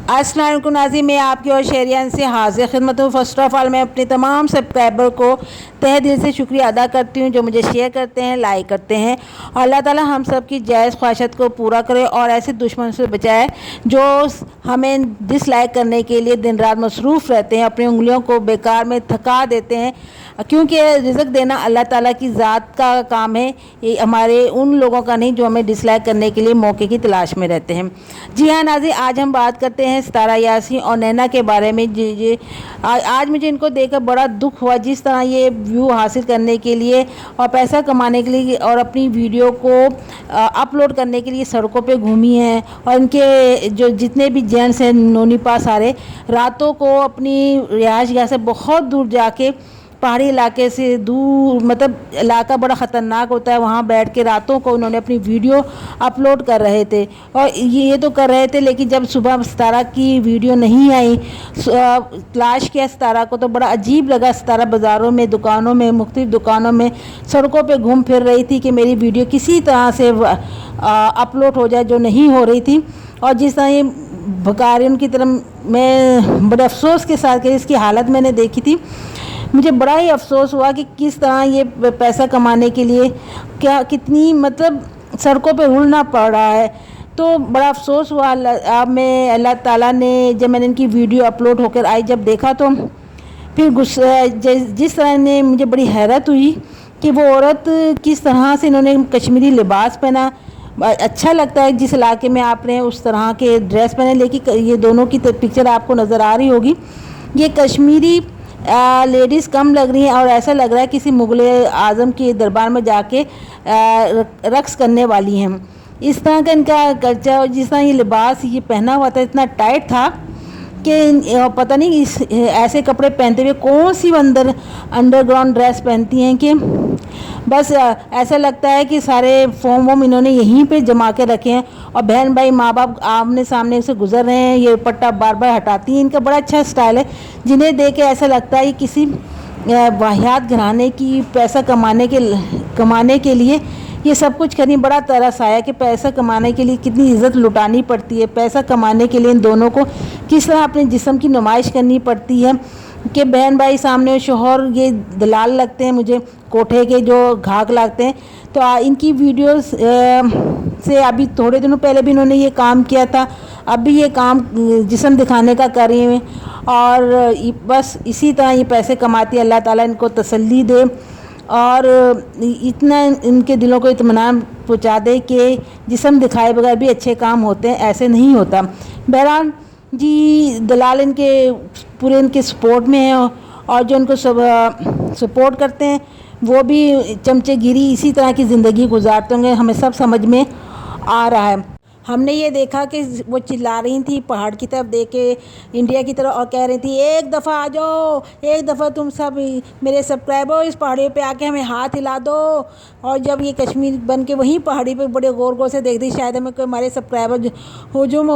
अस्सलाम वालेकुम नाज़रीन, मैं आपकी और शहरियान से हाजिर खिदमत हूँ। फ़र्स्ट ऑफ़ ऑल मैं अपने तमाम सब्सक्राइबर को तहे दिल से शुक्रिया अदा करती हूँ जो मुझे शेयर करते हैं, लाइक करते हैं। और अल्लाह ताला हम सब की जायज़ ख्वाहिशात को पूरा करे और ऐसे दुश्मन से बचाए जो हमें डिसलाइक करने के लिए दिन रात मसरूफ़ रहते हैं, अपनी उंगलियों को बेकार में थका देते हैं। क्योंकि रिज़्क़ देना अल्लाह ताला की ज़ात का काम है, ये हमारे उन लोगों का नहीं जो हमें डिसलाइक करने के लिए मौके की तलाश में रहते हैं। जी हाँ नाज़रीन, आज हम बात करते हैं सितारा यासीन और नैना के बारे में। जी आज मुझे इनको देखकर बड़ा दुख हुआ, जिस तरह ये व्यू हासिल करने के लिए और पैसा कमाने के लिए और अपनी वीडियो को अपलोड करने के लिए सड़कों पे घूमी हैं। और इनके जो जितने भी जेंट्स हैं नोनी पास सारे रातों को अपनी रिहाइशगाह से बहुत दूर जाके पहाड़ी इलाके से दूर, मतलब इलाका बड़ा ख़तरनाक होता है, वहाँ बैठ के रातों को उन्होंने अपनी वीडियो अपलोड कर रहे थे। और ये तो कर रहे थे, लेकिन जब सुबह सितारा की वीडियो नहीं आई, तलाश किया सितारा को, तो बड़ा अजीब लगा। सितारा बाज़ारों में, दुकानों में, मुख्तलिफ़ दुकानों में, सड़कों पे घूम फिर रही थी कि मेरी वीडियो किसी तरह से अपलोड हो जाए, जो नहीं हो रही थी। और जिस तरह ये भगा रही उनकी तरफ, मैं बड़े अफसोस के साथ कि इसकी हालत मैंने देखी थी, मुझे बड़ा ही अफसोस हुआ कि किस तरह ये पैसा कमाने के लिए क्या कितनी मतलब सड़कों पे रुलना पड़ रहा है। तो बड़ा अफसोस हुआ। अब मैं अल्लाह ताला ने, जब मैंने इनकी वीडियो अपलोड होकर आई, जब देखा तो फिर जिस तरह ने मुझे बड़ी हैरत हुई कि वो औरत किस तरह से इन्होंने कश्मीरी लिबास पहना। अच्छा लगता है जिस इलाके में आपने उस तरह के ड्रेस पहने, लेकिन ये दोनों की पिक्चर आपको नज़र आ रही होगी। ये कश्मीरी लेडीज़ कम लग रही हैं और ऐसा लग रहा है किसी मुग़ल आज़म के दरबार में जाके रक़्स करने वाली हैं। इस तरह का इनका कल्चर, और जिस तरह ये लिबास ये पहना हुआ था इतना टाइट था कि पता नहीं ऐसे कपड़े पहनते हुए कौन सी अंडरग्राउंड ड्रेस पहनती हैं कि बस ऐसा लगता है कि सारे फॉर्म वॉम इन्होंने यहीं पे जमा के रखे हैं। और बहन भाई माँ बाप आमने सामने से गुजर रहे हैं, ये पट्टा बार बार हटाती हैं। इनका बड़ा अच्छा स्टाइल है, जिन्हें देख के ऐसा लगता है किसी वाहियात घराने की पैसा कमाने के लिए ये सब कुछ करनी। बड़ा तरस आया कि पैसा कमाने के लिए कितनी इज़्ज़त लुटानी पड़ती है, पैसा कमाने के लिए इन दोनों को किस तरह अपने जिस्म की नुमाइश करनी पड़ती है कि बहन भाई सामने, शोहर ये दलाल लगते हैं मुझे, कोठे के जो घाक लगते हैं। तो इनकी वीडियोस से अभी थोड़े दिनों पहले भी इन्होंने ये काम किया था, अब भी ये काम जिस्म दिखाने का कर रही हैं। और बस इसी तरह ये पैसे कमाती है। अल्लाह ताला इनको तसल्ली दे और इतना इनके दिलों को इत्मीनान पहुँचा दे कि जिस्म दिखाए बगैर भी अच्छे काम होते हैं, ऐसे नहीं होता। बहरहाल जी, दलाल इनके पूरे इनके सपोर्ट में हैं और जो इनको सपोर्ट करते हैं वो भी चमचेगिरी इसी तरह की ज़िंदगी गुजारते होंगे, हमें सब समझ में आ रहा है। हमने ये देखा कि वो चिल्ला रही थी पहाड़ की तरफ देख के, इंडिया की तरफ, और कह रही थी एक दफ़ा आ जाओ, एक दफ़ा तुम सब मेरे सब्सक्राइबर इस पहाड़ी पे आके हमें हाथ हिला दो। और जब ये कश्मीर बन के वहीं पहाड़ी पे बड़े गौर गौर से देख रही, शायद हमें कोई हमारे सब्सक्राइबर हुजूम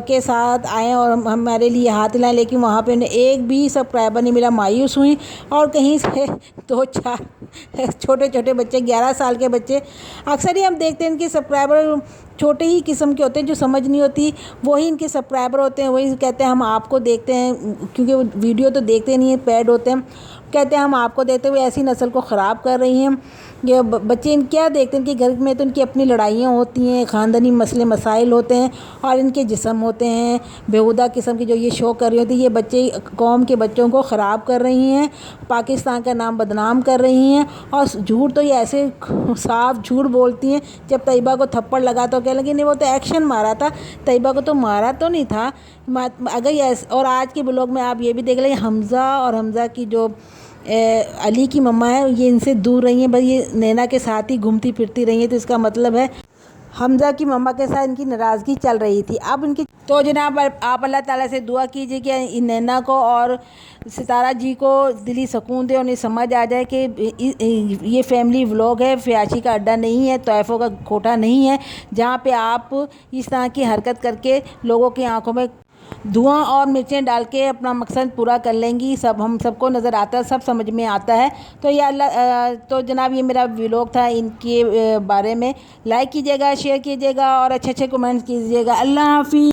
के साथ आएँ और हमारे लिए हाथ हिलाएँ, लेकिन वहाँ पर उन्हें एक भी सब्सक्राइबर नहीं मिला। मायूस हुई। और कहीं से 2-4 छोटे छोटे बच्चे, 11 साल के बच्चे, अक्सर ही हम देखते हैं इनके सब्सक्राइबर छोटे ही किस्म के होते हैं, जो समझ नहीं होती वही इनके सब्सक्राइबर होते हैं। वही कहते हैं हम आपको देखते हैं, क्योंकि वो वीडियो तो देखते नहीं है, पेड होते हैं, कहते हैं हम आपको देखते हुए ऐसी नस्ल को ख़राब कर रही हैं। ये बच्चे इन क्या देखते हैं कि घर में तो इनकी अपनी लड़ाइयाँ होती हैं, ख़ानदानी मसले मसाइल होते हैं और इनके जिस्म होते हैं बेहुदा किस्म की जो ये शो कर रही होती है। ये बच्चे कौम के बच्चों को ख़राब कर रही हैं, पाकिस्तान का नाम बदनाम कर रही हैं। और झूठ तो ये ऐसे साफ झूठ बोलती हैं। जब तैयबा को थप्पड़ लगा तो कह लगी नहीं वो तो एक्शन मारा था, तैयबा को तो मारा तो नहीं था। अगर ये, और आज के ब्लॉग में आप ये भी देख लें, हमज़ा और हमज़ा की जो अली की मम्मा है, ये इनसे दूर रही हैं, बस ये नैना के साथ ही घूमती फिरती रही हैं। तो इसका मतलब है हमज़ा की मम्मा के साथ इनकी नाराज़गी चल रही थी। अब इनकी तो जनाब आप अल्लाह ताला से दुआ कीजिए कि नैना को और सितारा जी को दिली सुकून दे, उन्हें समझ आ जाए कि ये फैमिली व्लॉग है, फयाशी का अड्डा नहीं है, तोहफ़ों का कोठा नहीं है, जहाँ पे आप इस तरह की हरकत करके लोगों की आंखों में धुआं और मिर्चें डाल के अपना मकसद पूरा कर लेंगी। सब हम सबको नज़र आता है, सब समझ में आता है। तो ये तो जनाब ये मेरा व्लॉग था इनके बारे में। लाइक कीजिएगा, शेयर कीजिएगा और अच्छे अच्छे कमेंट्स कीजिएगा। अल्लाह हाफ़िज़।